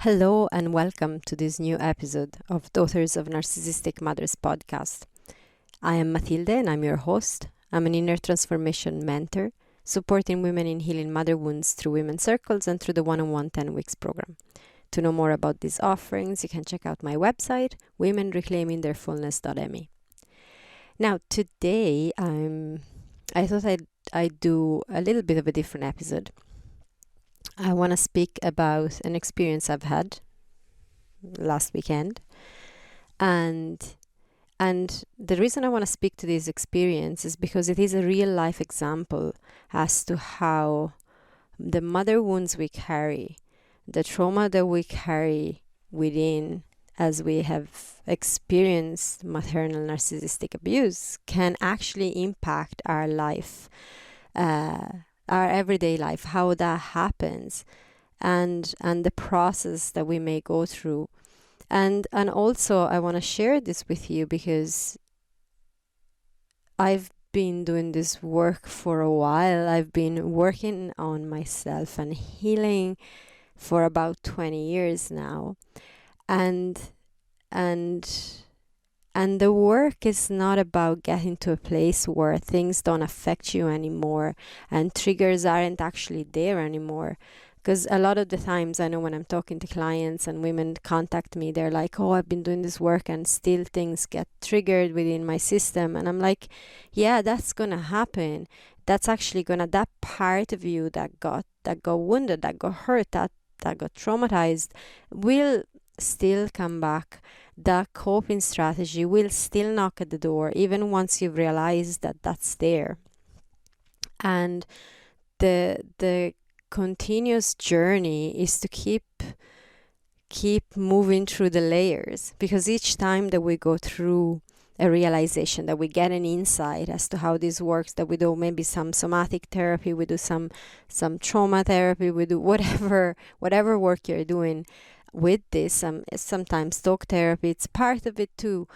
Hello and welcome to this new episode of Daughters of Narcissistic Mothers podcast. I am Matilde and I'm your host. I'm an inner transformation mentor, supporting women in healing mother wounds through women's circles and through the one-on-one 10 weeks program. To know more about these offerings, you can check out my website, womenreclaimingtheirfullness.me. Now, today I thought I'd do a little bit of a different episode. I want to speak about an experience I've had last weekend, and the reason I want to speak to this experience is because it is a real life example as to how the mother wounds we carry, the trauma that we carry within as we have experienced maternal narcissistic abuse can actually impact our life, our everyday life, how that happens, and the process that we may go through. And also I want to share this with you because I've been doing this work for a while. I've been working on myself and healing for about 20 years now. And the work is not about getting to a place where things don't affect you anymore and triggers aren't actually there anymore. Because a lot of the times I know when I'm talking to clients and women contact me, they're like, oh, I've been doing this work and still things get triggered within my system. And I'm like, yeah, that's going to happen. That's actually that part of you that got wounded, that got hurt, that got traumatized will still come back. That coping strategy will still knock at the door even once you've realized that that's there. And the continuous journey is to keep moving through the layers, because each time that we go through a realization, that we get an insight as to how this works, that we do maybe some somatic therapy, we do some trauma therapy, we do whatever work you're doing with this, sometimes talk therapy, it's part of it too.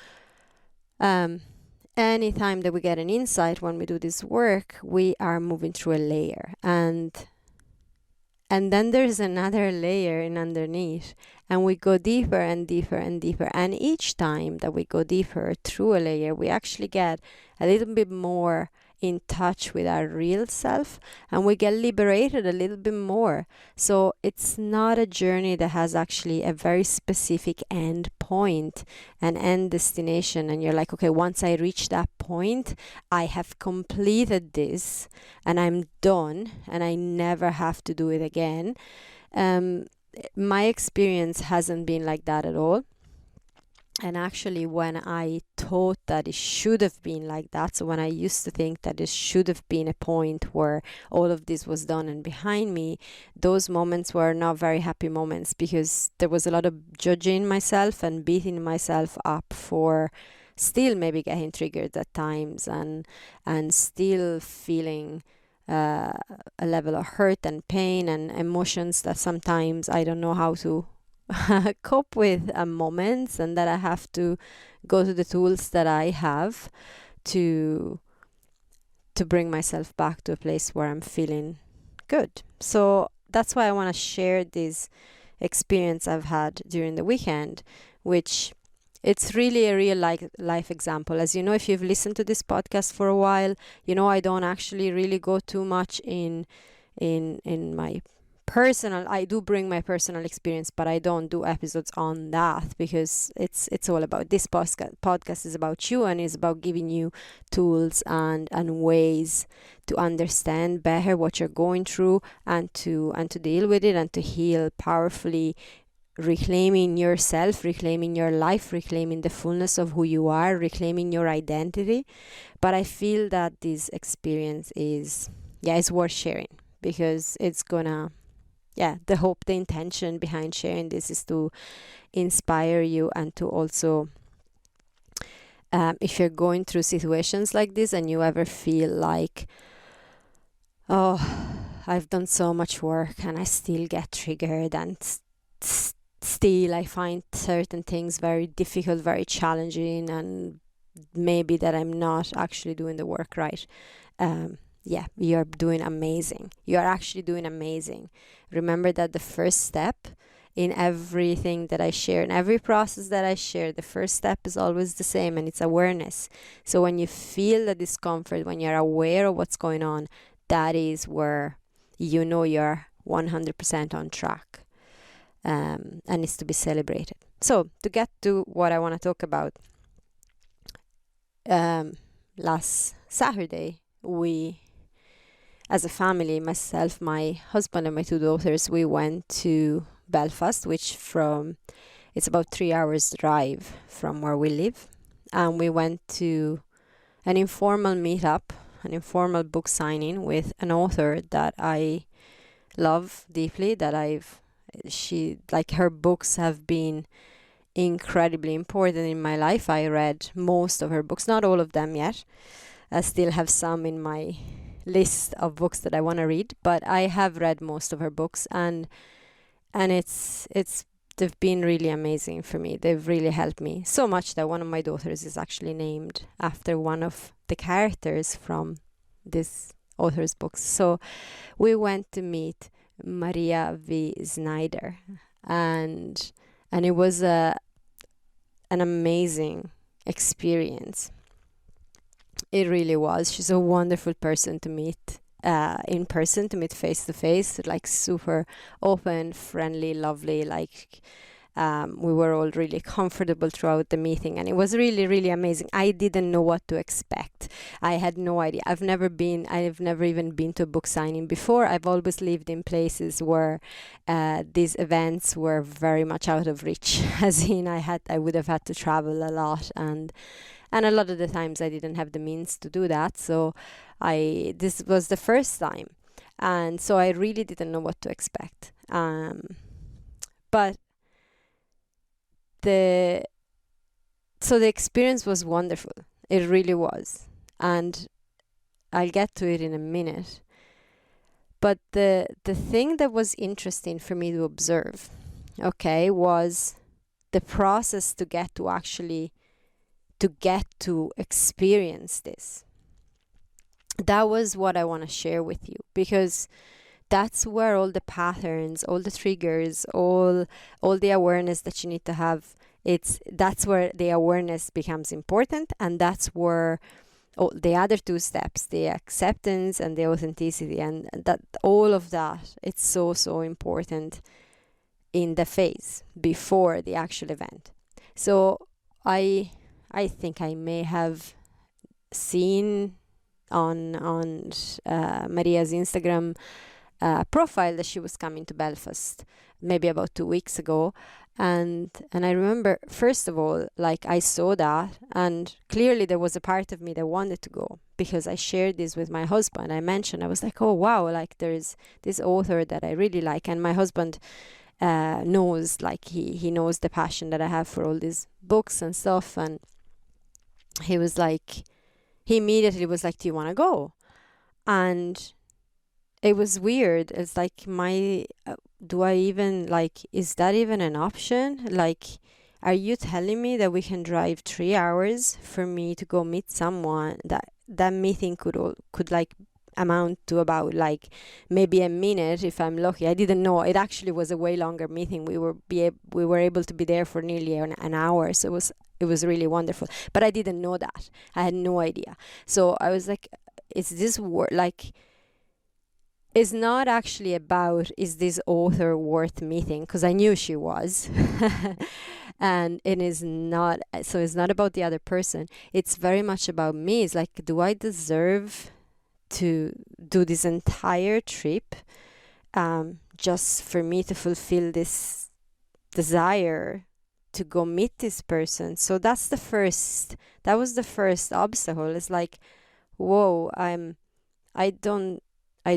Anytime that we get an insight when we do this work, we are moving through a layer, and then there's another layer in underneath, and we go deeper and deeper and deeper, and each time that we go deeper through a layer, we actually get a little bit more in touch with our real self, and we get liberated a little bit more. So it's not a journey that has actually a very specific end point, an end destination, and you're like, okay, once I reach that point, I have completed this and I'm done and I never have to do it again. My experience hasn't been like that at all. And actually, when I thought that it should have been like that, so when I used to think that it should have been a point where all of this was done and behind me, those moments were not very happy moments, because there was a lot of judging myself and beating myself up for still maybe getting triggered at times, and still feeling a level of hurt and pain and emotions that sometimes I don't know how to cope with moments, and that I have to go to the tools that I have to bring myself back to a place where I'm feeling good. So that's why I want to share this experience I've had during the weekend, which it's really a real life example. As you know, if you've listened to this podcast for a while, you know I don't actually really go too much in my personal. I do bring my personal experience, but I don't do episodes on that, because it's all about this podcast is about you, and is about giving you tools and ways to understand better what you're going through, and to deal with it, and to heal powerfully, reclaiming yourself, reclaiming your life, reclaiming the fullness of who you are, reclaiming your identity. But I feel that this experience is worth sharing, because it's gonna the hope, the intention behind sharing this is to inspire you, and to also, if you're going through situations like this and you ever feel like, oh, I've done so much work and I still get triggered, and still I find certain things very difficult, very challenging, and maybe that I'm not actually doing the work right, you're doing amazing. You are actually doing amazing. Remember that the first step in everything that I share. In every process that I share, the first step is always the same, and it's awareness. So when you feel the discomfort, when you're aware of what's going on, that is where you know you're 100% on track, and it's to be celebrated. So to get to what I want to talk about, last Saturday, we, as a family, myself, my husband, and my 2 daughters, we went to Belfast, which it's about 3 hours drive from where we live, and we went to an informal meetup, an informal book signing with an author that I love deeply. Her books have been incredibly important in my life. I read most of her books, not all of them yet. I still have some in my list of books that I want to read, but I have read most of her books, and they've been really amazing for me. They've really helped me so much that one of my daughters is actually named after one of the characters from this author's books. So we went to meet Maria V. Snyder, and it was an amazing experience. It really was. She's a wonderful person to meet in person, to meet face to face, like super open, friendly, lovely. We were all really comfortable throughout the meeting, and it was really, really amazing. I didn't know what to expect. I had no idea. I've never even been to a book signing before. I've always lived in places where these events were very much out of reach. As in, I would have had to travel a lot, and a lot of the times I didn't have the means to do that. So this was the first time, and so I really didn't know what to expect. But the experience was wonderful. It really was, and I'll get to it in a minute. But the thing that was interesting for me to observe, was the process to get to experience this. That was what I want to share with you, because that's where all the patterns, all the triggers, all the awareness that you need to have, that's where the awareness becomes important, and that's where the other 2 steps, the acceptance and the authenticity, and that all of that, it's so important in the phase before the actual event. So I think I may have seen on Maria's Instagram profile that she was coming to Belfast maybe about 2 weeks ago, and I remember, first of all, I saw that, and clearly there was a part of me that wanted to go, because I shared this with my husband. I mentioned, I was like, oh wow, there is this author that I really like, and my husband knows, he knows the passion that I have for all these books and stuff, and he immediately was like, do you want to go? And it was weird. It's do I even, is that even an option? Are you telling me that we can drive 3 hours for me to go meet someone that meeting could amount to about maybe a minute if I'm lucky? I didn't know. It actually was a way longer meeting. We were able to be there for nearly an hour. So it was really wonderful. But I didn't know that. I had no idea. So I was like, is this it's not actually about, is this author worth meeting? Because I knew she was. And it is not, so it's not about the other person. It's very much about me. It's do I deserve to do this entire trip just for me to fulfill this desire to go meet this person? So that was the first obstacle. It's whoa, I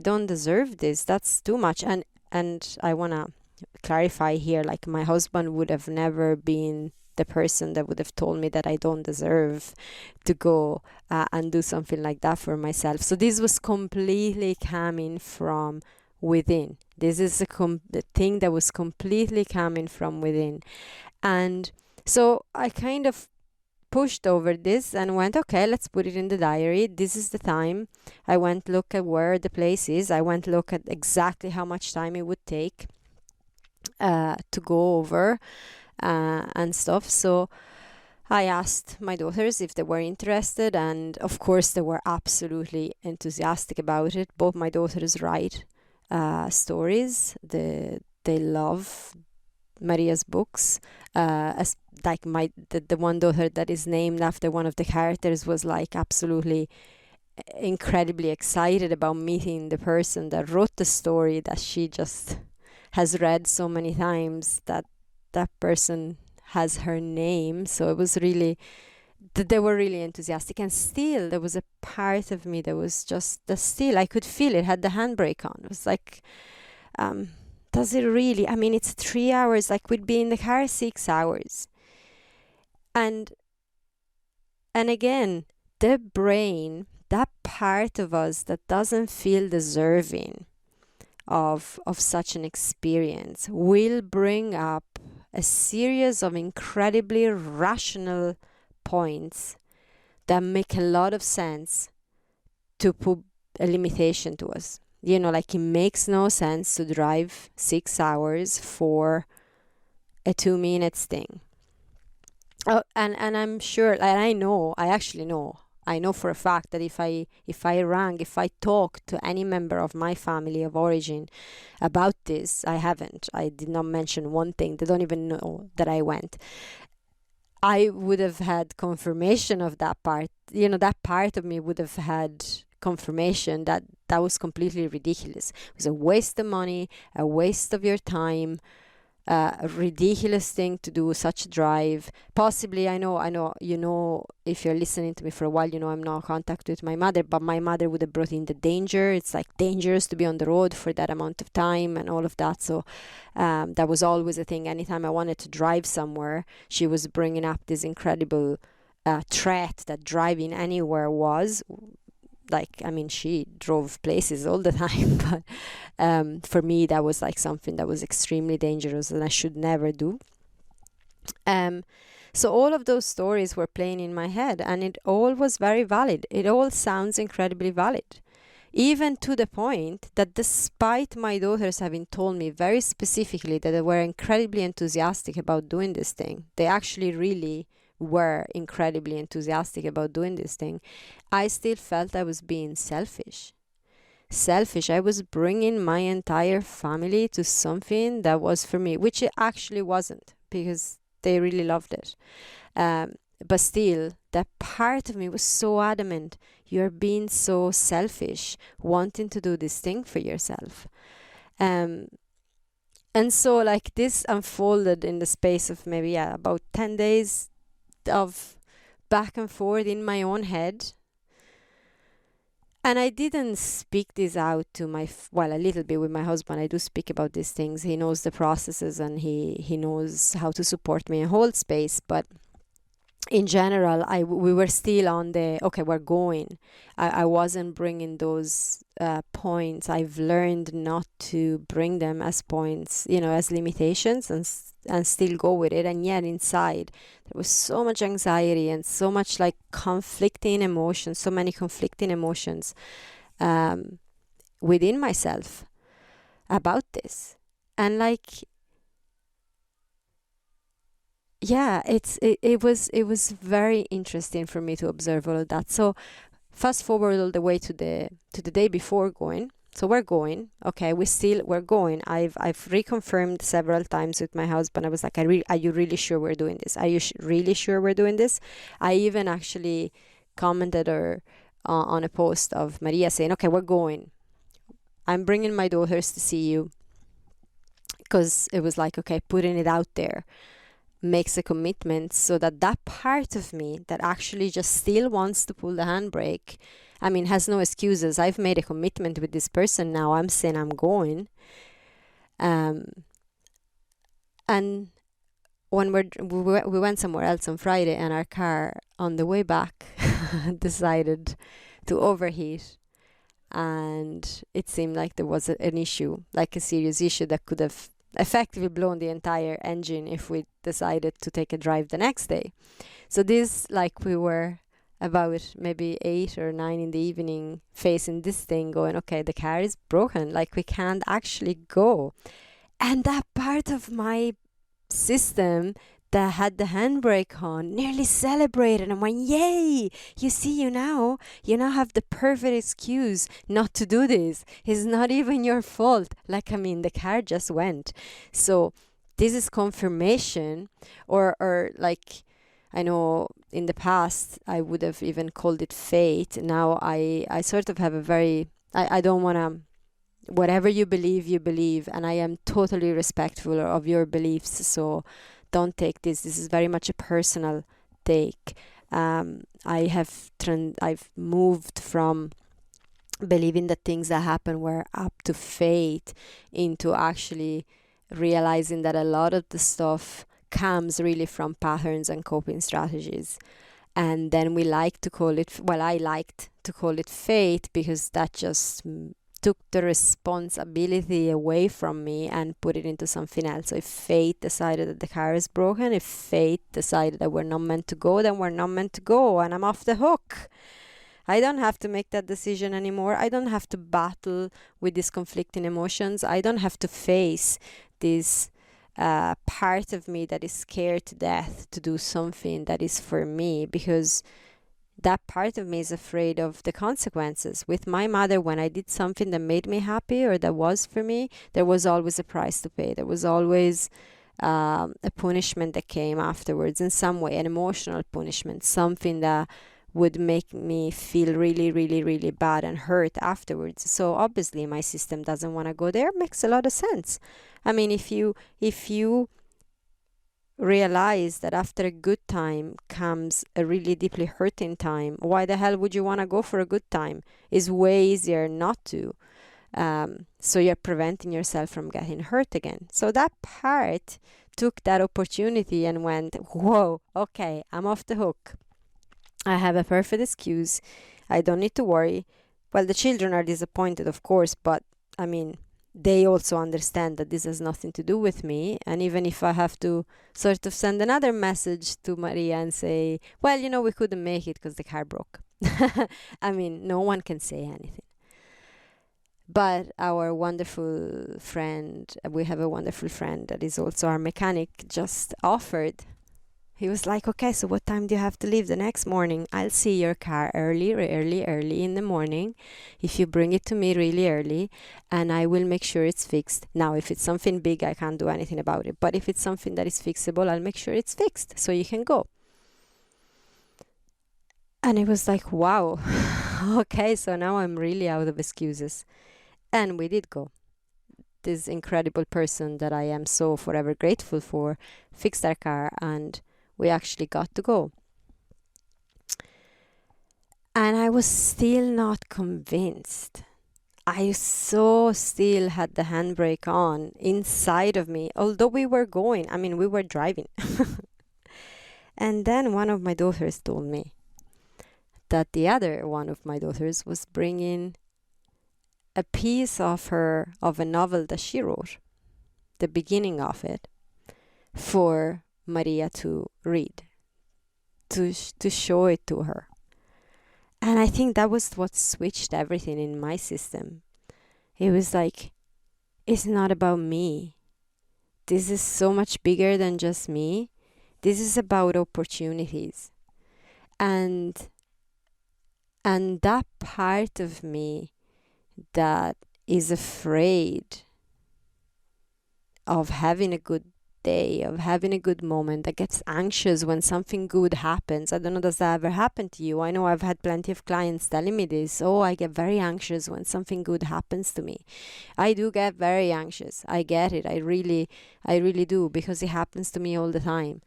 don't deserve this. That's too much. And I want to clarify here, my husband would have never been the person that would have told me that I don't deserve to go and do something like that for myself. So this was completely coming from within. This is the thing that was completely coming from within. And so I kind of pushed over this and went, okay, let's put it in the diary. This is the time. I went look at where the place is. I went look at exactly how much time it would take. to go over and stuff. So I asked my daughters if they were interested, and of course they were absolutely enthusiastic about it. Both my daughters write stories. They love Maria's books. As like the one daughter that is named after one of the characters was like absolutely incredibly excited about meeting the person that wrote the story that she just has read so many times that that person has her name. So it was really they were really enthusiastic, and still there was a part of me that was just still I could feel it, had the handbrake on. It was like, does it really? I mean, it's 3 hours. Like, we'd be in the car 6 hours, and again, the brain, that part of us that doesn't feel deserving of such an experience, will bring up a series of incredibly rational points that make a lot of sense to put a limitation to us. You know, like, it makes no sense to drive 6 hours for a 2 minutes thing. Oh, and I'm sure, and I actually know for a fact that if I talk to any member of my family of origin about this, I did not mention one thing. They don't even know that I went. I would have had confirmation of that part. You know, that part of me would have had confirmation that that was completely ridiculous. It was a waste of money, a waste of your time, a ridiculous thing to do such a drive. Possibly, I know, you know, if you're listening to me for a while, you know I'm not in contact with my mother, but my mother would have brought in the danger. It's like dangerous to be on the road for that amount of time and all of that. So that was always a thing. Anytime I wanted to drive somewhere, she was bringing up this incredible threat that driving anywhere was. Like, I mean, she drove places all the time, but for me, that was like something that was extremely dangerous and I should never do. So all of those stories were playing in my head, and it all was very valid. It all sounds incredibly valid, even to the point that despite my daughters having told me very specifically that they were incredibly enthusiastic about doing this thing, they actually really were incredibly enthusiastic about doing this thing, I still felt I was being selfish. I was bringing my entire family to something that was for me, which it actually wasn't, because they really loved it. But still, that part of me was so adamant. You're being so selfish, wanting to do this thing for yourself. And so, like, this unfolded in the space of maybe about 10 days of back and forth in my own head. And I didn't speak this out to a little bit with my husband. I do speak about these things. He knows the processes, and he knows how to support me and hold space. But in general, we were still on the, okay, we're going. I wasn't bringing those points. I've learned not to bring them as points, you know, as limitations, and still go with it. And yet inside there was so much anxiety and so much like conflicting emotions, so many conflicting emotions within myself about this. And like, yeah, it was very interesting for me to observe all of that. So fast forward all the way to the day before going. So we're going. Okay, we're going. I've reconfirmed several times with my husband. I was like, are you really sure we're doing this? Are you really sure we're doing this? I even actually commented on a post of Maria saying, okay, we're going. I'm bringing my daughters to see you, because it was like, okay, putting it out there makes a commitment, so that part of me that actually just still wants to pull the handbrake, I mean, has no excuses. I've made a commitment with this person now. I'm saying I'm going. And when we went somewhere else on Friday, and our car on the way back decided to overheat, and it seemed like there was an issue, like a serious issue that could have effectively blown the entire engine if we decided to take a drive the next day. So this, like, we were about maybe 8 or 9 in the evening facing this thing, going, okay, the car is broken, like we can't actually go. And that part of my system that had the handbrake on nearly celebrated and went, yay, you see, you now have the perfect excuse not to do this. It's not even your fault. Like, I mean, the car just went. So this is confirmation, or like, I know in the past I would have even called it fate. Now I sort of have a very, I don't want to, whatever you believe, and I am totally respectful of your beliefs, so don't take this is very much a personal take. I've moved from believing that things that happen were up to fate into actually realizing that a lot of the stuff comes really from patterns and coping strategies. And then we like to call it, well, I liked to call it fate, because that just took the responsibility away from me and put it into something else. So if fate decided that the car is broken, if fate decided that we're not meant to go, then we're not meant to go, and I'm off the hook. I don't have to make that decision anymore. I don't have to battle with these conflicting emotions. I don't have to face this part of me that is scared to death to do something that is for me, because that part of me is afraid of the consequences. With my mother, when I did something that made me happy or that was for me, there was always a price to pay. There was always a punishment that came afterwards in some way, an emotional punishment, something that would make me feel really, really, really bad and hurt afterwards. So obviously my system doesn't want to go there. Makes a lot of sense. I mean, if you realize that after a good time comes a really deeply hurting time, why the hell would you want to go for a good time? It's way easier not to. So you're preventing yourself from getting hurt again. So that part took that opportunity and went, whoa, okay, I'm off the hook. I have a perfect excuse. I don't need to worry. Well, the children are disappointed, of course, but I mean, they also understand that this has nothing to do with me. And even if I have to sort of send another message to Maria and say, well, we couldn't make it because the car broke. I mean, no one can say anything. But our wonderful friend, we have a wonderful friend that is also our mechanic, just offered. He was like, okay, so what time do you have to leave the next morning? I'll see your car early in the morning. If you bring it to me really early, and I will make sure it's fixed. Now, if it's something big, I can't do anything about it. But if it's something that is fixable, I'll make sure it's fixed so you can go. And it was like, wow, okay, so now I'm really out of excuses. And we did go. This incredible person that I am so forever grateful for fixed our car, and we actually got to go. And I was still not convinced. I so still had the handbrake on inside of me, although we were going. I mean, we were driving. And then one of my daughters told me that the other one of my daughters was bringing a piece of a novel that she wrote, the beginning of it, for Maria to read, to show it to her. And I think that was what switched everything in my system. It was like, it's not about me. This is so much bigger than just me. This is about opportunities. And that part of me that is afraid of having a good day, of having a good moment, that gets anxious when something good happens. I don't know, does that ever happen to you? I know I've had plenty of clients telling me this. Oh, I get very anxious when something good happens to me. I do get very anxious. I get it. I really do, because it happens to me all the time.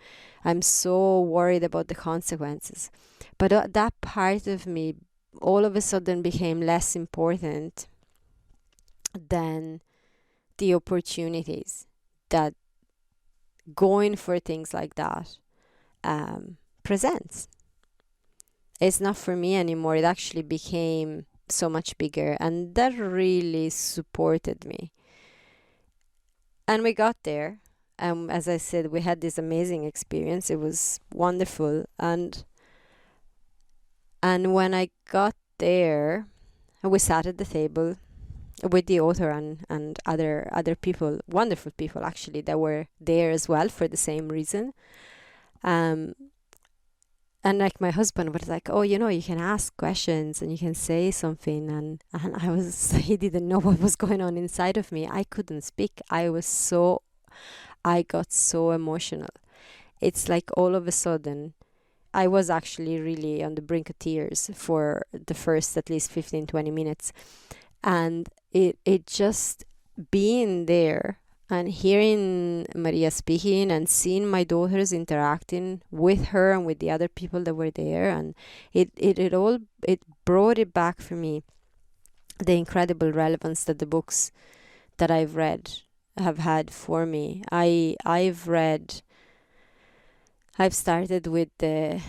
I'm so worried about the consequences. But that part of me all of a sudden became less important than the opportunities that going for things like that presents. It's not for me anymore. It actually became so much bigger, and that really supported me. And we got there. As I said, we had this amazing experience. It was wonderful. And when I got there, we sat at the table. with the author and other people, wonderful people actually, that were there as well for the same reason. Um, and like my husband was like, oh, you can ask questions and you can say something, and he didn't know what was going on inside of me. I couldn't speak. I got so emotional. It's like all of a sudden I was actually really on the brink of tears for the first at least 15-20 minutes. And it just being there and hearing Maria speaking and seeing my daughters interacting with her and with the other people that were there, and it brought it back for me, the incredible relevance that the books that I've read have had for me. I've started with the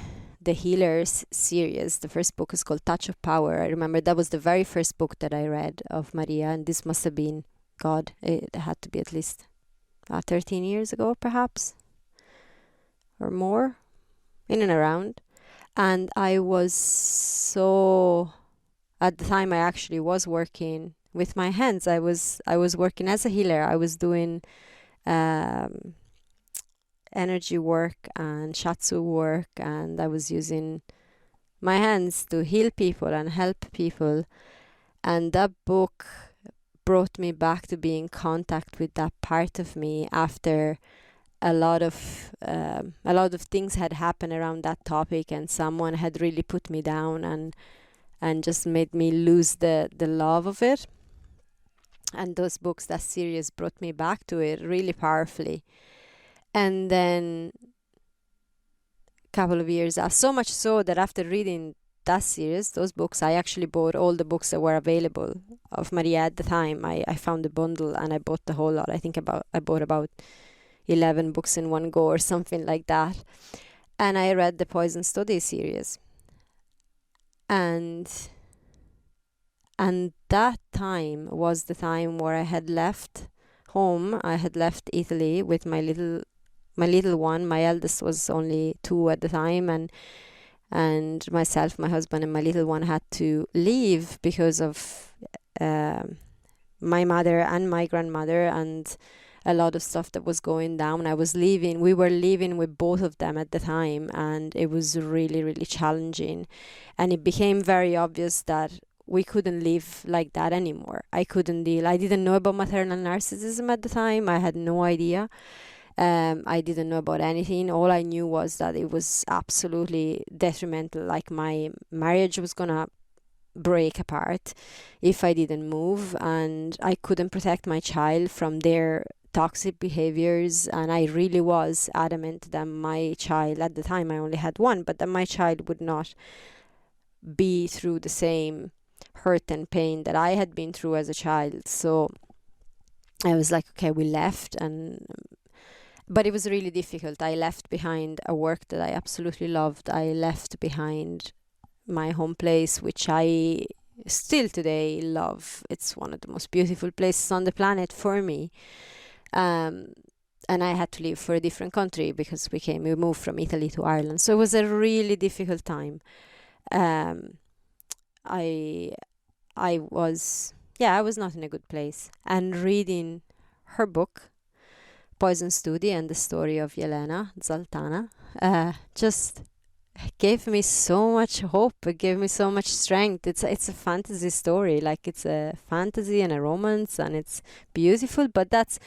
Healers series. The first book is called Touch of Power. I remember that was the very first book that I read of Maria, and this must have been, God, it had to be at least 13 years ago, perhaps, or more, in and around. And I was so, at the time I actually was working with my hands. I was working as a healer. I was doing energy work and shiatsu work, and I was using my hands to heal people and help people. And that book brought me back to be in contact with that part of me after a lot of things had happened around that topic, and someone had really put me down and just made me lose the love of it. And those books, that series, brought me back to it really powerfully. And then a couple of years after, so much so that after reading that series, those books, I actually bought all the books that were available of Maria at the time. I found a bundle and I bought the whole lot. I think I bought about 11 books in one go or something like that. And I read the Poison Study series. And that time was the time where I had left home. I had left Italy with my little one. My eldest was only 2 at the time, and myself, my husband, and my little one had to leave because of my mother and my grandmother and a lot of stuff that was going down. We were living with both of them at the time, and it was really, really challenging. And it became very obvious that we couldn't live like that anymore. I couldn't deal. I didn't know about maternal narcissism at the time. I had no idea. I didn't know about anything. All I knew was that it was absolutely detrimental. Like, my marriage was gonna break apart if I didn't move, and I couldn't protect my child from their toxic behaviors. And I really was adamant that my child, at the time I only had one, but that my child would not be through the same hurt and pain that I had been through as a child. So I was like, okay, we left, but it was really difficult. I left behind a work that I absolutely loved. I left behind my home place, which I still today love. It's one of the most beautiful places on the planet for me. And I had to leave for a different country because we moved from Italy to Ireland. So it was a really difficult time. I was not in a good place. And reading her book, Poison Study, and the story of Yelena Zaltana, just gave me so much hope. It gave me so much strength. It's a fantasy story. Like, it's a fantasy and a romance, and it's beautiful. But that's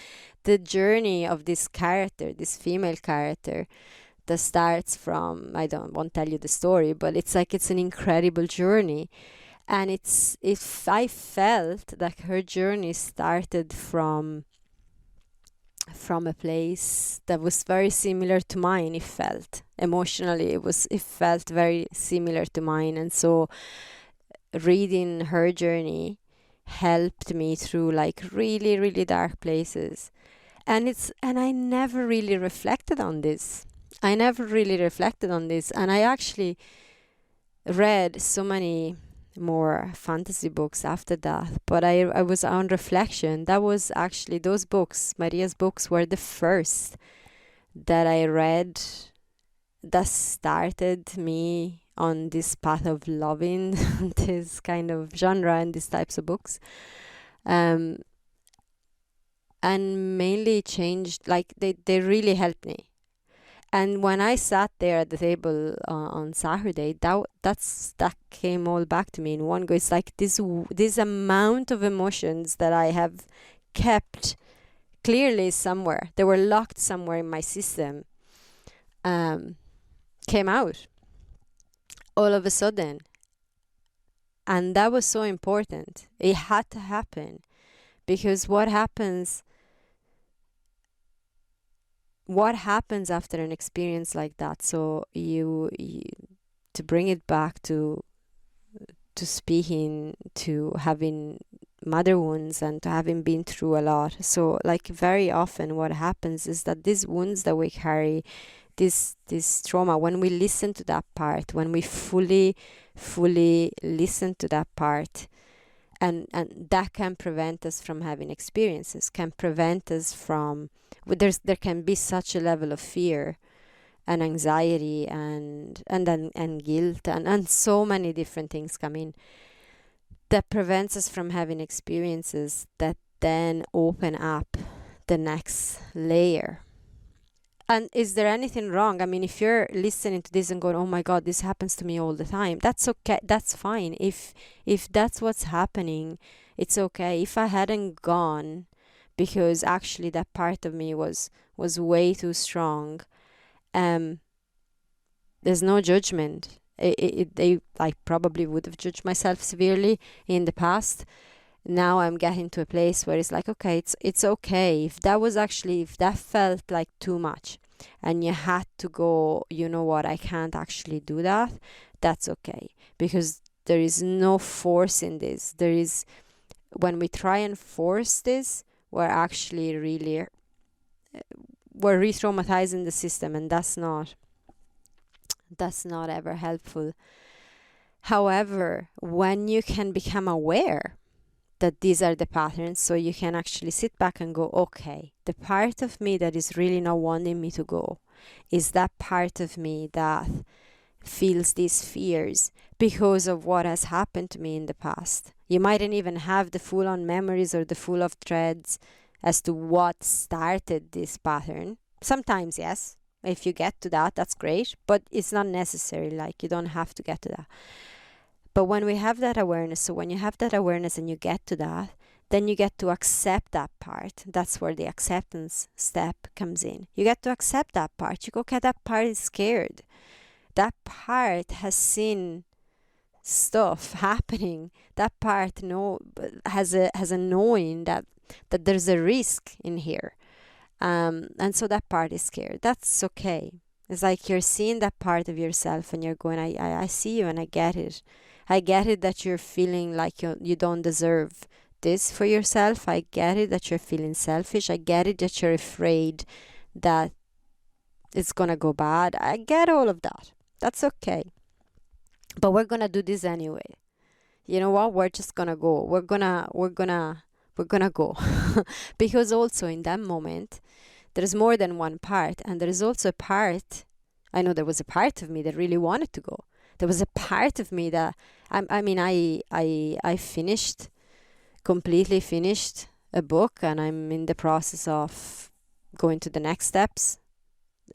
the journey of this character, this female character, that starts from, I won't tell you the story, but it's an incredible journey. And I felt that her journey started from a place that was very similar to mine. It felt emotionally, it felt very similar to mine. And so reading her journey helped me through like really, really dark places. And I never really reflected on this. And I actually read so many more fantasy books after that, but I was on reflection. That was actually, those books, Maria's books, were the first that I read that started me on this path of loving this kind of genre and these types of books. um, and mainly changed, like they really helped me. And when I sat there at the table on Saturday, that came all back to me in one go. It's like this amount of emotions that I have kept clearly somewhere. They were locked somewhere in my system. Came out all of a sudden, and that was so important. It had to happen, because what happens after an experience like that? So you to bring it back to speaking, to having mother wounds and to having been through a lot. So like very often what happens is that these wounds that we carry, this trauma, when we listen to that part, when we fully listen to that part, and that can prevent us from having experiences, can prevent us from, there can be such a level of fear and anxiety and guilt and so many different things come in that prevents us from having experiences that then open up the next layer. And is there anything wrong? I mean, if you're listening to this and going, oh my God, this happens to me all the time, that's okay. That's fine. If that's what's happening, it's okay. If I hadn't gone because actually that part of me was way too strong, there's no judgment. I probably would have judged myself severely in the past. Now I'm getting to a place where it's like, okay, it's okay. If that felt like too much and you had to go, you know what, I can't actually do that, that's okay. Because there is no force in this. When we try and force this, we're actually really, we're re-traumatizing the system, and that's not ever helpful. However, when you can become aware that these are the patterns, so you can actually sit back and go, okay, the part of me that is really not wanting me to go is that part of me that feels these fears because of what has happened to me in the past. You mightn't even have the full-on memories or the full of threads as to what started this pattern. Sometimes, yes, if you get to that, that's great, but it's not necessary. Like, you don't have to get to that. But when we have that awareness, so when you have that awareness and you get to that, then you get to accept that part. That's where the acceptance step comes in. You get to accept that part. You go, okay, that part is scared. That part has seen stuff happening. That part has a knowing that there's a risk in here. And so that part is scared. That's okay. It's like you're seeing that part of yourself and you're going, I see you and I get it. I get it that you're feeling like you don't deserve this for yourself. I get it that you're feeling selfish. I get it that you're afraid that it's gonna go bad. I get all of that. That's okay. But we're gonna do this anyway. You know what? We're just gonna go. We're gonna go. Because also in that moment, there's more than one part, and there is also a part. I know there was a part of me that really wanted to go. There was a part of me that I completely finished a book, and I'm in the process of going to the next steps.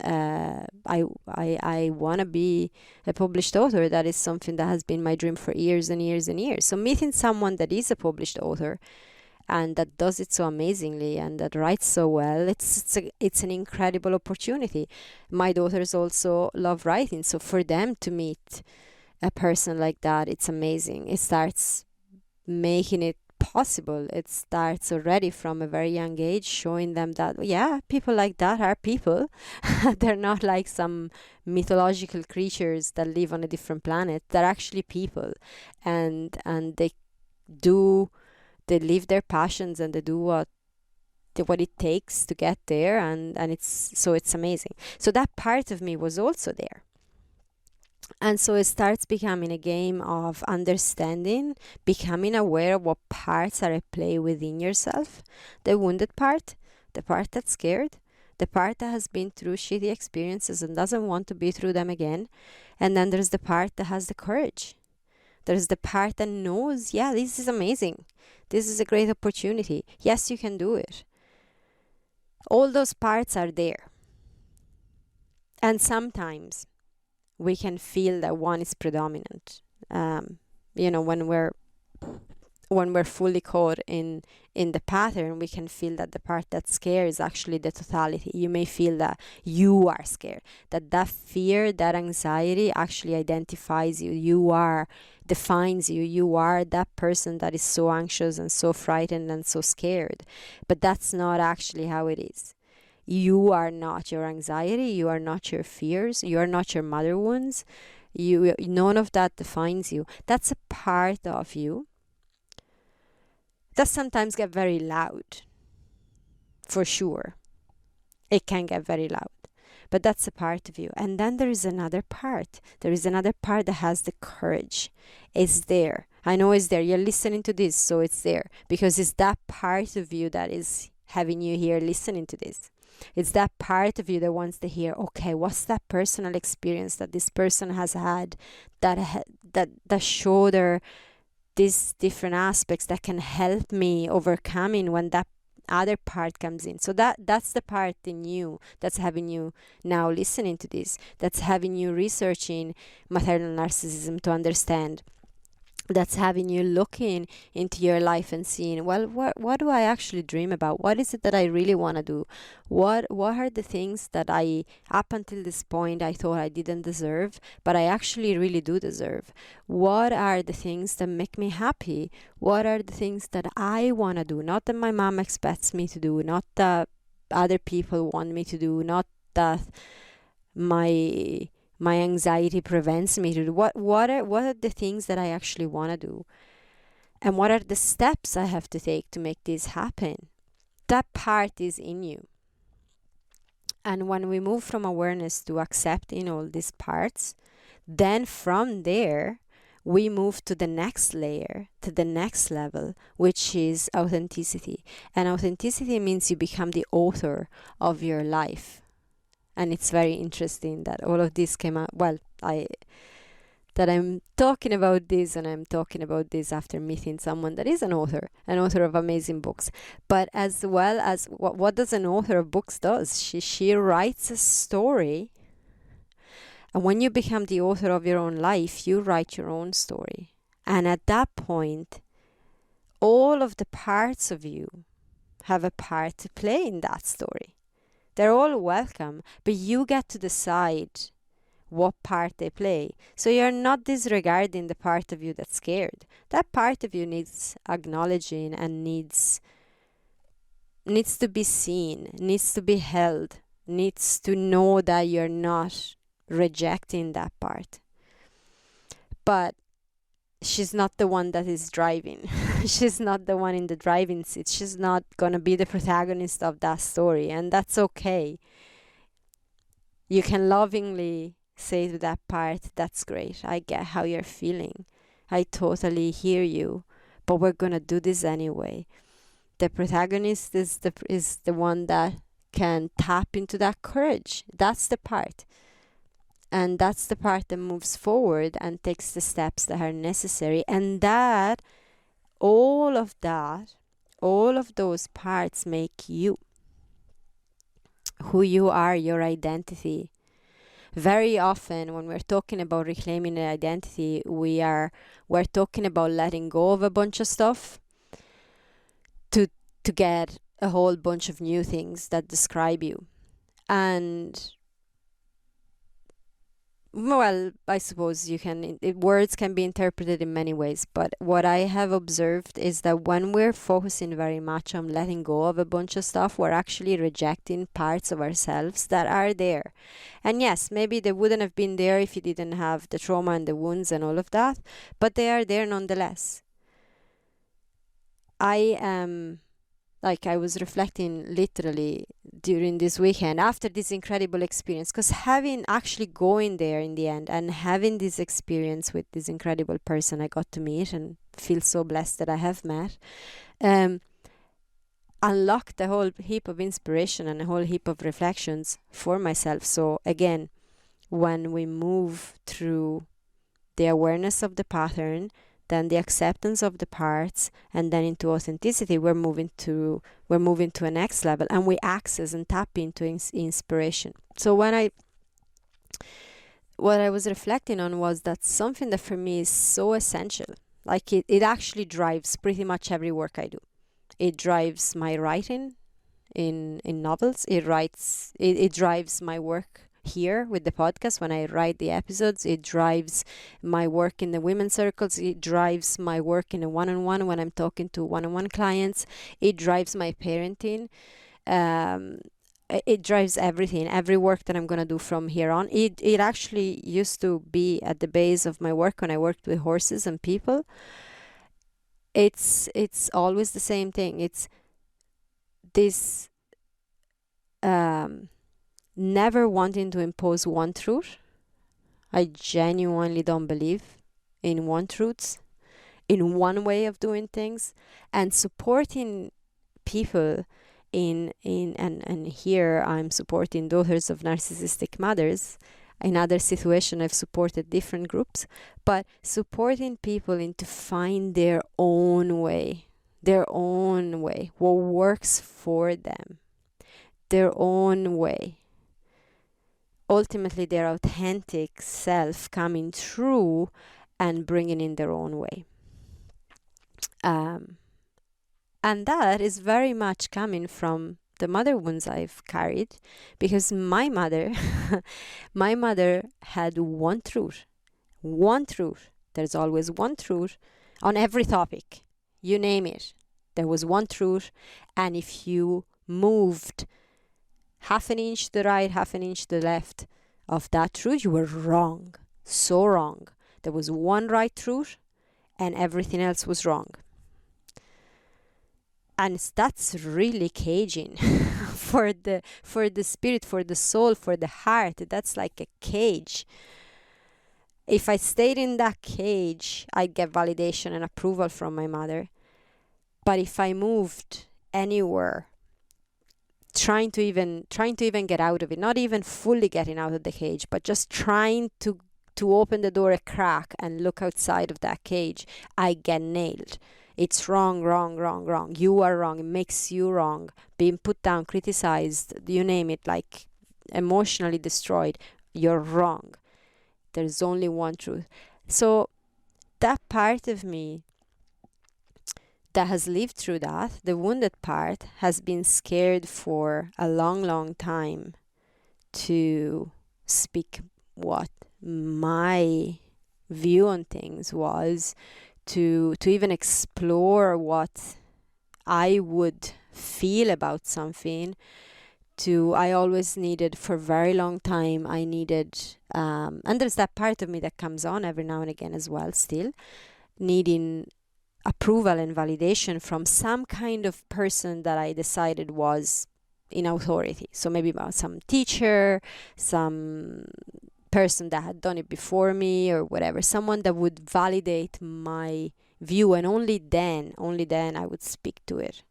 I want to be a published author. That is something that has been my dream for years and years and years. So meeting someone that is a published author and that does it so amazingly and that writes so well, it's an incredible opportunity. My daughters also love writing, so for them to meet a person like that, it's amazing. It starts making it possible. It starts already from a very young age, showing them that, yeah, people like that are people. They're not like some mythological creatures that live on a different planet. They're actually people, and they live their passions and they do what it takes to get there, and it's amazing. So that part of me was also there. And so it starts becoming a game of understanding, becoming aware of what parts are at play within yourself. The wounded part, the part that's scared, the part that has been through shitty experiences and doesn't want to be through them again. And then there's the part that has the courage, There's the part that knows, yeah, this is amazing. This is a great opportunity. Yes, you can do it. All those parts are there. And sometimes we can feel that one is predominant. When we're fully caught in the pattern, we can feel that the part that's scared is actually the totality. You may feel that you are scared, that fear, that anxiety actually identifies you. Defines you. You are that person that is so anxious and so frightened and so scared. But that's not actually how it is. You are not your anxiety. You are not your fears. You are not your mother wounds. None of that defines you. That's a part of you that sometimes get very loud. For sure. It can get very loud. But that's a part of you. And then there is another part. There is another part that has the courage. It's there. I know it's there. You're listening to this, so it's there. Because it's that part of you that is having you here listening to this. It's that part of you that wants to hear, okay, what's that personal experience that this person has had that showed her these different aspects that can help me overcoming when that other part comes in. So that's the part in you that's having you now listening to this, that's having you researching maternal narcissism to understand, that's having you looking into your life and seeing, well, what do I actually dream about? What is it that I really want to do? What are the things that I, up until this point, I thought I didn't deserve, but I actually really do deserve? What are the things that make me happy? What are the things that I want to do? Not that my mom expects me to do, not that other people want me to do, not that my anxiety prevents me to do. What are the things that I actually want to do? And what are the steps I have to take to make this happen? That part is in you. And when we move from awareness to accepting all these parts, then from there, we move to the next layer, to the next level, which is authenticity. And authenticity means you become the author of your life. And it's very interesting that all of this came out, that I'm talking about this, and I'm talking about this after meeting someone that is an author of amazing books. But as well as, what does an author of books does? She writes a story. And when you become the author of your own life, you write your own story. And at that point, all of the parts of you have a part to play in that story. They're all welcome, but you get to decide what part they play. So you're not disregarding the part of you that's scared. That part of you needs acknowledging and needs to be seen, needs to be held, needs to know that you're not rejecting that part. But she's not the one that is driving. She's not the one in the driving seat. She's not going to be the protagonist of that story. And that's okay. You can lovingly say to that part, that's great. I get how you're feeling. I totally hear you. But we're going to do this anyway. The protagonist is the one that can tap into that courage. That's the part. And that's the part that moves forward and takes the steps that are necessary. And all of those parts make you who you are, your identity. Very often when we're talking about reclaiming an identity, we're talking about letting go of a bunch of stuff to get a whole bunch of new things that describe you. And well, I suppose words can be interpreted in many ways, but what I have observed is that when we're focusing very much on letting go of a bunch of stuff, we're actually rejecting parts of ourselves that are there. And yes, maybe they wouldn't have been there if you didn't have the trauma and the wounds and all of that, but they are there nonetheless. I was reflecting literally during this weekend after this incredible experience, because going there in the end and having this experience with this incredible person I got to meet and feel so blessed that I have met, unlocked a whole heap of inspiration and a whole heap of reflections for myself. So again, when we move through the awareness of the pattern, then the acceptance of the parts, and then into authenticity, we're moving to a next level, and we access and tap into inspiration. So what I was reflecting on was that something that for me is so essential. Like it actually drives pretty much every work I do. It drives my writing in novels. It drives my work here with the podcast when I write the episodes. It drives my work in the women's circles. It drives my work in a one-on-one when I'm talking to one-on-one clients. It drives my parenting. It drives everything, every work that I'm going to do from here on. It actually used to be at the base of my work when I worked with horses and people. It's always the same thing. It's this never wanting to impose one truth. I genuinely don't believe in one truths, in one way of doing things, and supporting people and here I'm supporting daughters of narcissistic mothers. In other situations I've supported different groups, but supporting people into find their own way, what works for them, their own way, ultimately their authentic self coming through and bringing in their own way. And that is very much coming from the mother wounds I've carried, because my mother had one truth. There's always one truth on every topic. You name it. There was one truth, and if you moved half an inch to the right, half an inch to the left of that truth, you were wrong. So wrong. There was one right truth, and everything else was wrong. And that's really caging for the spirit, for the soul, for the heart. That's like a cage. If I stayed in that cage, I'd get validation and approval from my mother. But if I moved anywhere, trying to even get out of it, not even fully getting out of the cage, but just trying to open the door a crack and look outside of that cage, I get nailed. It's wrong. You are wrong. It makes you wrong. Being put down, criticized, you name it, like emotionally destroyed. You're wrong. There's only one truth. So that part of me that has lived through that, the wounded part, has been scared for a long time to speak what my view on things was, to even explore what I would feel about something. I always needed, for a very long time, I needed, and there's that part of me that comes on every now and again as well, still, needing approval and validation from some kind of person that I decided was in authority. So maybe about some teacher, some person that had done it before me or whatever, someone that would validate my view, and only then I would speak to it.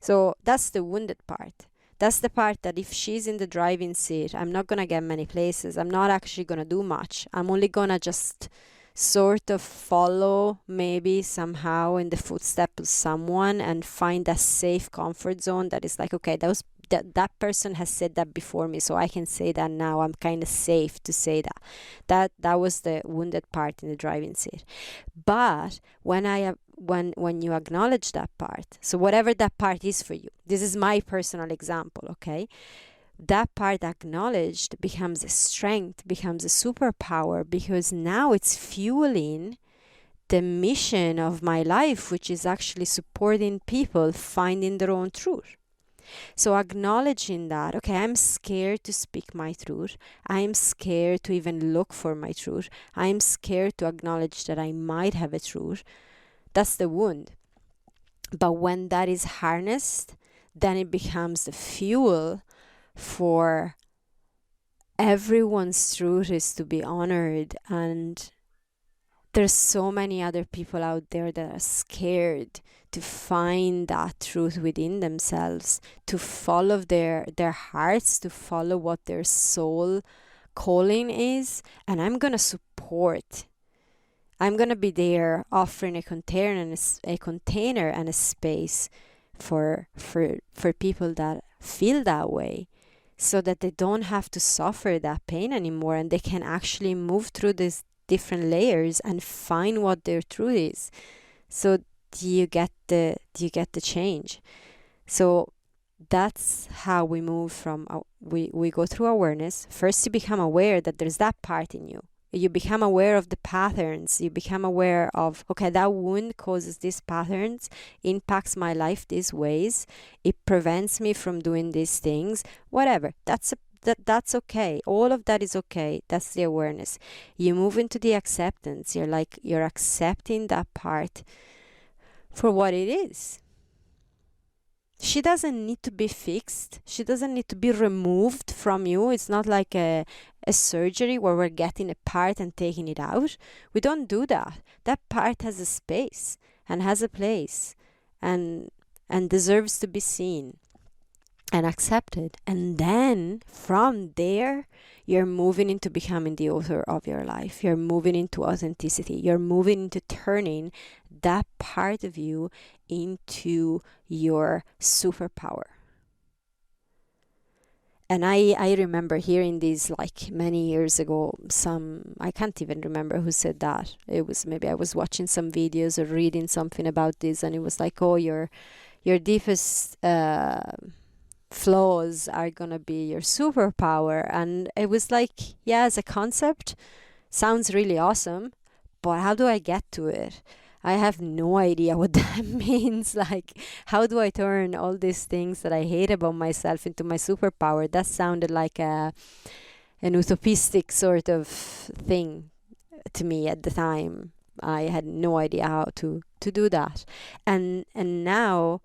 So that's the wounded part. That's the part that if she's in the driving seat, I'm not gonna get many places. I'm not actually gonna do much. I'm only gonna just sort of follow maybe somehow in the footsteps of someone and find a safe comfort zone that is like, okay, that person has said that before me, so I can say that now. I'm kind of safe to say that. That was the wounded part in the driving seat. But when you acknowledge that part, so whatever that part is for you, this is my personal example, okay? That part acknowledged becomes a strength, becomes a superpower, because now it's fueling the mission of my life, which is actually supporting people finding their own truth. So acknowledging that, okay, I'm scared to speak my truth. I'm scared to even look for my truth. I'm scared to acknowledge that I might have a truth. That's the wound. But when that is harnessed, then it becomes the fuel for everyone's truth is to be honored. And there's so many other people out there that are scared to find that truth within themselves, to follow their hearts, to follow what their soul calling is. And I'm gonna support I'm gonna be there offering a container and a container and a space for people that feel that way, so that they don't have to suffer that pain anymore, and they can actually move through these different layers and find what their truth is. So you get the change. So that's how we move from we go through awareness. First, you become aware that there's that part in you. You become aware of the patterns. You become aware of, okay, that wound causes these patterns, impacts my life these ways, it prevents me from doing these things, whatever. That's okay. All of that is okay. That's the awareness. You move into the acceptance. You're accepting that part for what it is. She doesn't need to be fixed. She doesn't need to be removed from you. It's not like a surgery where we're getting a part and taking it out. We don't do that. That part has a space and has a place and deserves to be seen and accepted. And then from there, you're moving into becoming the author of your life. You're moving into authenticity. You're moving into turning that part of you into your superpower. And I remember hearing this like many years ago. I can't even remember who said that. It was, maybe I was watching some videos or reading something about this, and it was like, oh, your deepest flaws are gonna be your superpower. And it was like, yeah, as a concept, sounds really awesome, but how do I get to it? I have no idea what that means. Like, how do I turn all these things that I hate about myself into my superpower? That sounded like an utopistic sort of thing to me at the time. I had no idea how to do that. And now,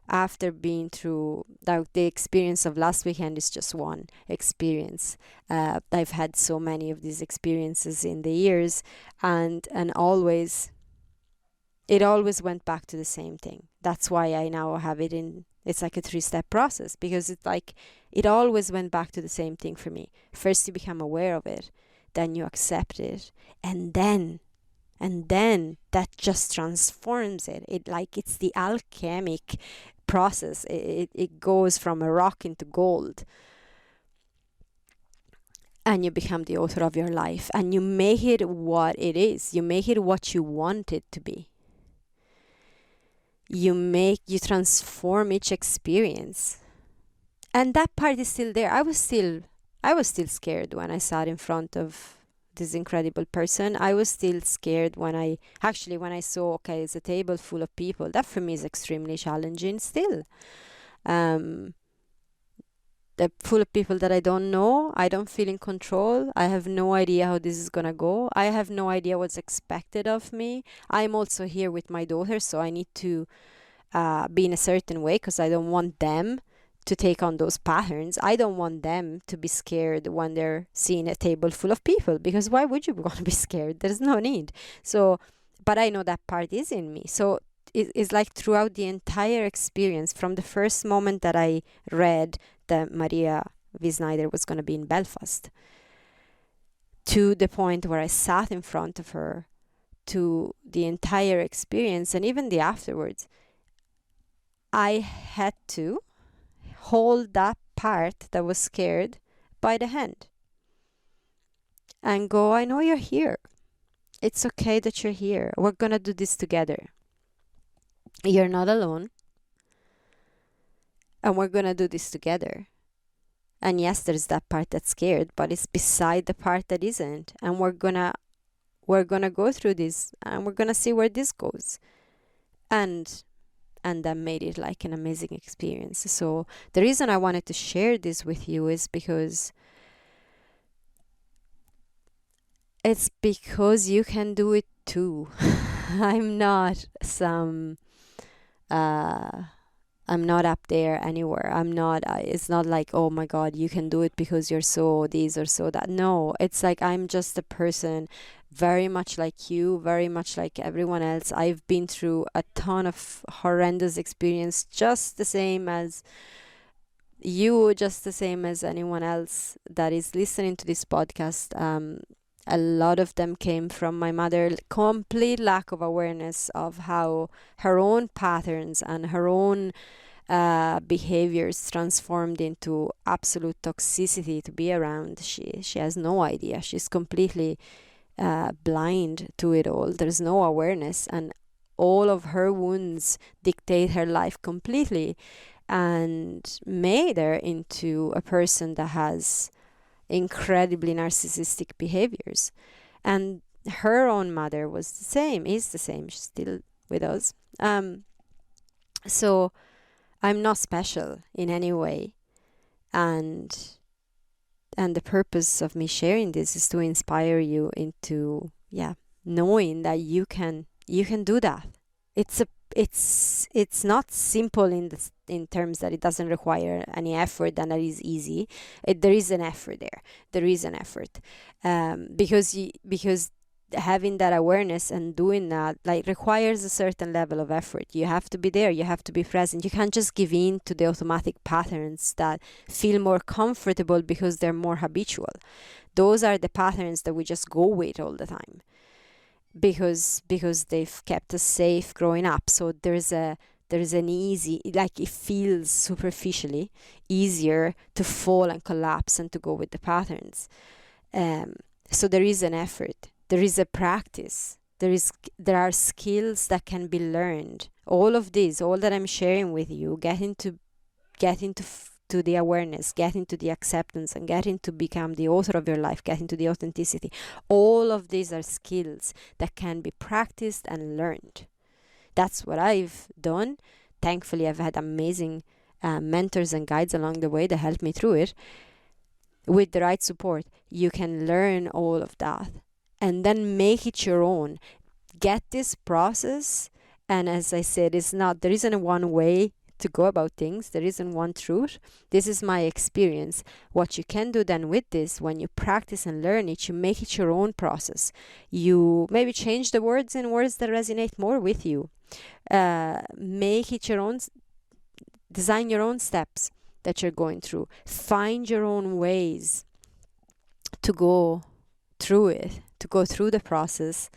after being through the experience of last weekend is just one experience. I've had so many of these experiences in the years, and always it always went back to the same thing. That's why I now have it in, it's like a 3-step process, because it's like it always went back to the same thing for me. First you become aware of it, then you accept it, and then that just transforms it. It's the alchemic process. It goes from a rock into gold, and you become the author of your life, and you make it what it is. You make it what you want it to be. You transform each experience, and that part is still there. I was still scared when I sat in front of this incredible person. I was still scared when I saw, okay, it's a table full of people. That for me is extremely challenging still. The full of people that I don't know. I don't feel in control. I have no idea how this is gonna go. I have no idea what's expected of me. I'm also here with my daughter, so I need to be in a certain way, because I don't want them to take on those patterns. I don't want them to be scared when they're seeing a table full of people, because why would you want to be scared? There's no need. So, but I know that part is in me. So it's like throughout the entire experience, from the first moment that I read that Maria Wiesneider was going to be in Belfast, to the point where I sat in front of her, to the entire experience, and even the afterwards, I had to hold that part that was scared by the hand and go, I know you're here. It's okay that you're here. We're going to do this together. You're not alone. And we're going to do this together. And yes, there's that part that's scared, but it's beside the part that isn't. And we're gonna go through this, and we're gonna see where this goes. And that made it like an amazing experience. So the reason I wanted to share this with you is because you can do it too. I'm not up there anywhere. It's not like, oh my God, you can do it because you're so this or so that. No, it's like I'm just a person very much like you, very much like everyone else. I've been through a ton of horrendous experience, just the same as you, just the same as anyone else that is listening to this podcast. A lot of them came from my mother, complete lack of awareness of how her own patterns and her own behaviors transformed into absolute toxicity to be around. She has no idea. She's completely blind to it all. There's no awareness, and all of her wounds dictate her life completely and made her into a person that has incredibly narcissistic behaviors. And her own mother was the same, is the same. She's still with us. So I'm not special in any way. And the purpose of me sharing this is to inspire you into knowing that you can do that. It's not simple in terms that it doesn't require any effort and that is easy. There is an effort there. There is an effort, because having that awareness and doing that requires a certain level of effort. You have to be there. You have to be present. You can't just give in to the automatic patterns that feel more comfortable because they're more habitual. Those are the patterns that we just go with all the time because they've kept us safe growing up. So there's an easy, it feels superficially easier to fall and collapse and to go with the patterns. So there is an effort. There is a practice. There are skills that can be learned. All of this, all that I'm sharing with you, get into to the awareness, get into the acceptance, and get into become the author of your life, get into the authenticity. All of these are skills that can be practiced and learned. That's what I've done. Thankfully, I've had amazing mentors and guides along the way that helped me through it. With the right support, you can learn all of that and then make it your own. Get this process, and as I said, there isn't one way to go about things. There isn't one truth. This is my experience. What you can do then with this, when you practice and learn it, you make it your own process. You maybe change the words in words that resonate more with you. Make it your own. Design your own steps that you're going through. Find your own ways to go through it, to go through the process,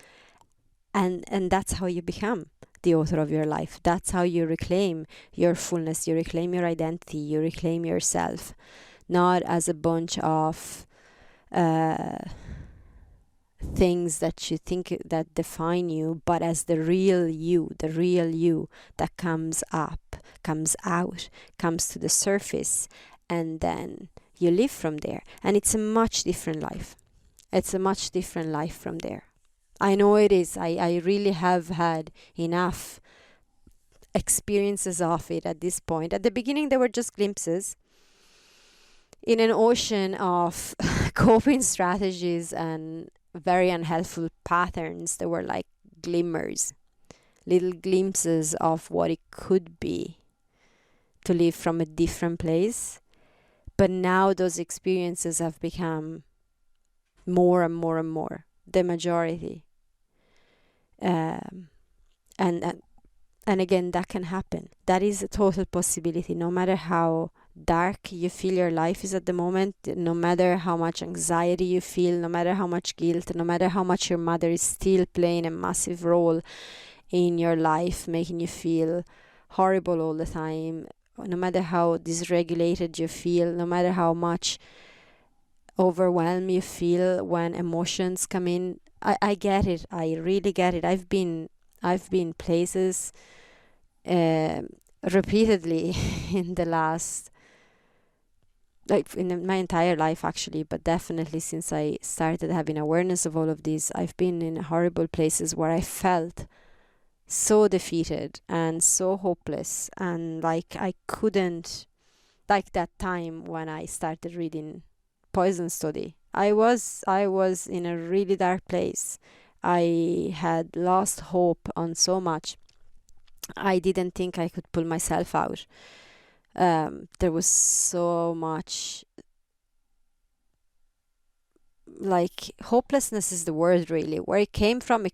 and that's how you become the author of your life. That's how you reclaim your fullness, you reclaim your identity, you reclaim yourself, not as a bunch of things that you think that define you, but as the real you that comes up, comes out, comes to the surface, and then you live from there. And it's a much different life. It's a much different life from there. I know it is. I really have had enough experiences of it at this point. At the beginning, there were just glimpses in an ocean of coping strategies and very unhelpful patterns. There were like glimmers, little glimpses of what it could be to live from a different place. But now those experiences have become more and more and more the majority. And again, that can happen. That is a total possibility. No matter how dark you feel your life is at the moment, no matter how much anxiety you feel, no matter how much guilt, no matter how much your mother is still playing a massive role in your life, making you feel horrible all the time, no matter how dysregulated you feel, no matter how much overwhelmed you feel when emotions come in, I get it. I really get it. I've been places repeatedly in the last, in my entire life actually, but definitely since I started having awareness of all of this, I've been in horrible places where I felt so defeated and so hopeless, and like I couldn't, like that time when I started reading Poison Study. I was in a really dark place. I had lost hope on so much. I didn't think I could pull myself out. There was so much, like, hopelessness is the word really. Where it came from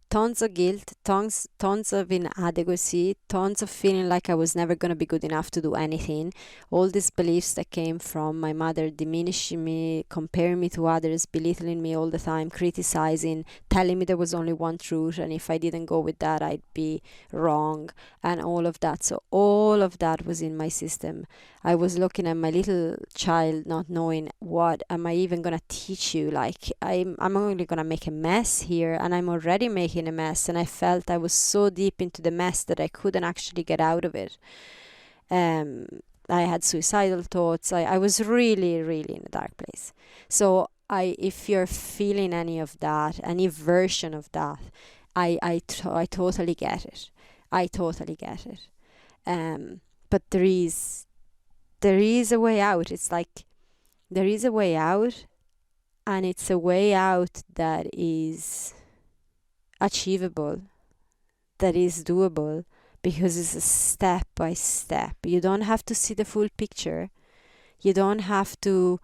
tons of guilt, tons of inadequacy, tons of feeling like I was never going to be good enough to do anything. All these beliefs that came from my mother diminishing me, comparing me to others, belittling me all the time, criticizing, telling me there was only one truth, and if I didn't go with that, I'd be wrong, and all of that. So all of that was in my system. I was looking at my little child, not knowing what am I even gonna teach you. Like I'm only gonna make a mess here, and I'm already making a mess. And I felt I was so deep into the mess that I couldn't actually get out of it. I had suicidal thoughts. I was really, really in a dark place. So if you're feeling any of that, any version of that, I totally get it. I totally get it. But there is a way out. It's like there is a way out, and it's a way out that is achievable, that is doable, because it's a step by step. You don't have to see the full picture. You don't have to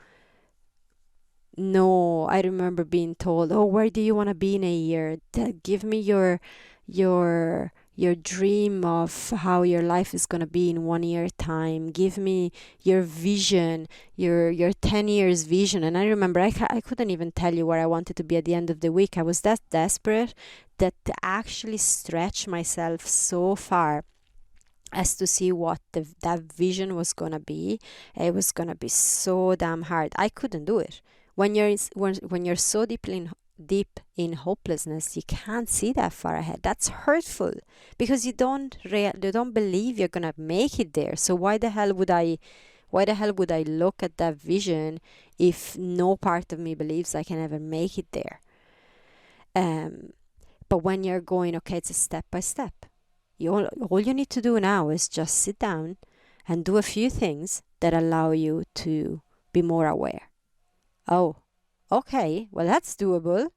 know. I remember being told, "Oh, where do you want to be in a year? Give me your dream of how your life is going to be in 1 year time. Give me your vision, your 10 years vision." And I remember I couldn't even tell you where I wanted to be at the end of the week. I was that desperate that to actually stretch myself so far as to see what that vision was going to be. It was going to be so damn hard. I couldn't do it. When you're so deep in hopelessness, you can't see that far ahead. That's hurtful, because you don't believe you're gonna make it there. So why the hell would I look at that vision if no part of me believes I can ever make it there? But when you're going, okay, it's a step by step. All you need to do now is just sit down and do a few things that allow you to be more aware. Oh, okay, well, that's doable.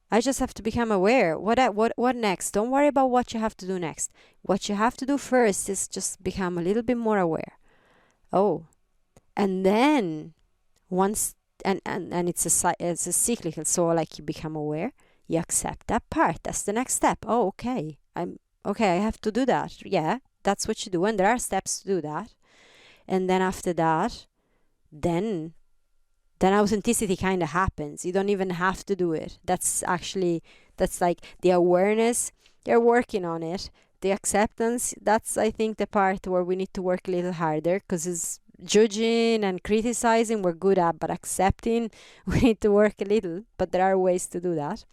I just have to become aware. What next? Don't worry about what you have to do next. What you have to do first is just become a little bit more aware. Oh, and then once and it's a cyclical. So like you become aware, you accept that part. That's the next step. Oh, okay. I have to do that. Yeah, that's what you do, and there are steps to do that. And then after that, then authenticity kind of happens. You don't even have to do it. That's like the awareness. You're working on it. The acceptance, that's, I think, the part where we need to work a little harder, because it's judging and criticizing we're good at, but accepting we need to work a little. But there are ways to do that.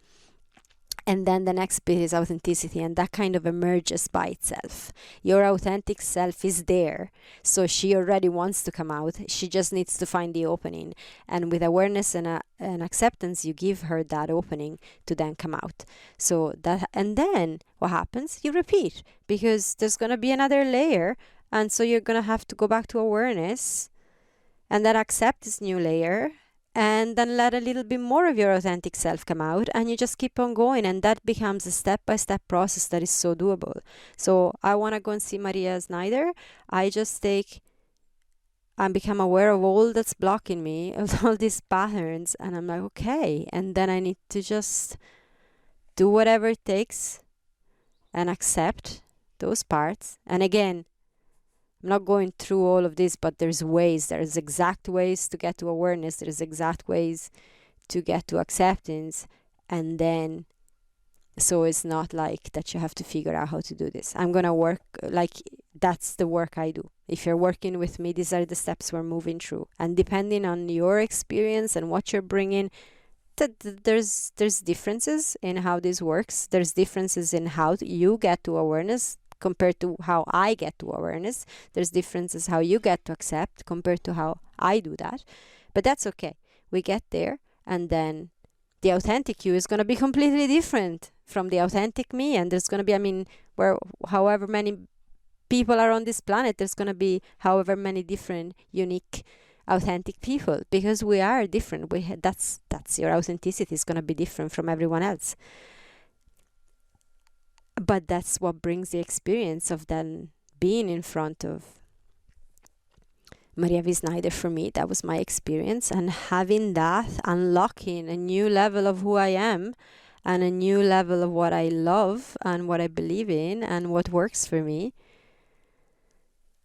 And then the next bit is authenticity, and that kind of emerges by itself. Your authentic self is there, so she already wants to come out. She just needs to find the opening, and with awareness and acceptance, you give her that opening to then come out. So that, and then what happens? You repeat, because there's gonna be another layer, and so you're gonna have to go back to awareness, and then accept this new layer, and then let a little bit more of your authentic self come out, and you just keep on going, and that becomes a step-by-step process that is so doable. So I want to go and see Maria Snyder. I just take and become aware of all that's blocking me, of all these patterns, and I'm like, okay, and then I need to just do whatever it takes and accept those parts. And again, I'm not going through all of this, but there's exact ways to get to awareness. There's exact ways to get to acceptance. And then, so it's not like that you have to figure out how to do this. I'm going to work, like, that's the work I do. If you're working with me, these are the steps we're moving through. And depending on your experience and what you're bringing, there's differences in how this works. There's differences in how you get to awareness compared to how I get to awareness. There's differences how you get to accept compared to how I do that. But that's okay. We get there, and then the authentic you is going to be completely different from the authentic me. And there's going to be, where however many people are on this planet, there's going to be however many different, unique, authentic people, because we are different. That's your authenticity is going to be different from everyone else. But that's what brings the experience of then being in front of Maria V. Snyder. For me, that was my experience, and having that, unlocking a new level of who I am, and a new level of what I love and what I believe in and what works for me.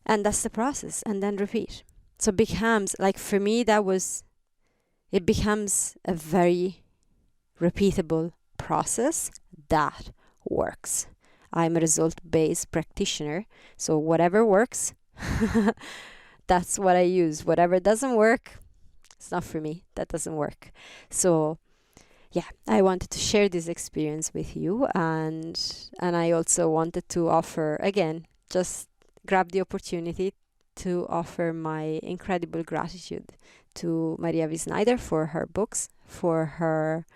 And that's the process. And then repeat. So becomes, like for me, it becomes a very repeatable process that works. I'm a result-based practitioner. So whatever works, that's what I use. Whatever doesn't work, it's not for me. That doesn't work. So yeah, I wanted to share this experience with you, and I also wanted to offer, again, just grab the opportunity to offer my incredible gratitude to Maria Wiesneider for her books, for her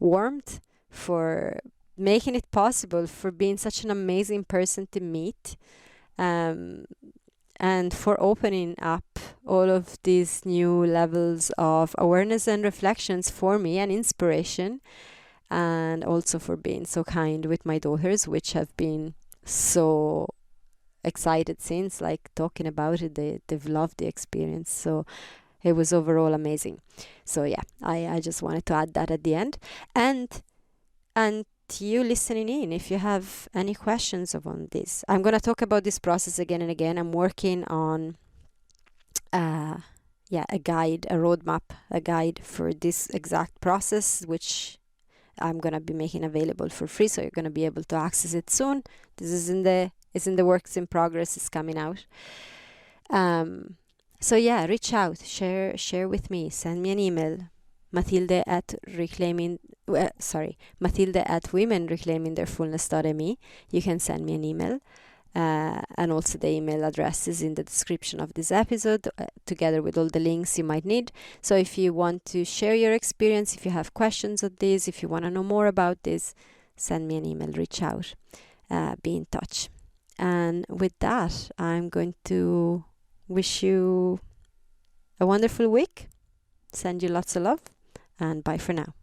warmth, for making it possible, for being such an amazing person to meet, and for opening up all of these new levels of awareness and reflections for me and inspiration, and also for being so kind with my daughters, which have been so excited since, like talking about it. They've loved the experience. So it was overall amazing. So yeah, I just wanted to add that at the end. And to you listening in, if you have any questions on this, I'm going to talk about this process again and again. I'm working on a guide, a roadmap, a guide for this exact process, which I'm going to be making available for free. So you're going to be able to access it soon. This is it's in the works in progress. It's coming out. So yeah, reach out, share with me, send me an email, Matilde at womenreclaimingtheirfullness.me. You can send me an email, and also the email address is in the description of this episode, together with all the links you might need. So if you want to share your experience, if you have questions on this, if you want to know more about this, send me an email, reach out, be in touch. And with that, I'm going to wish you a wonderful week, send you lots of love, and bye for now.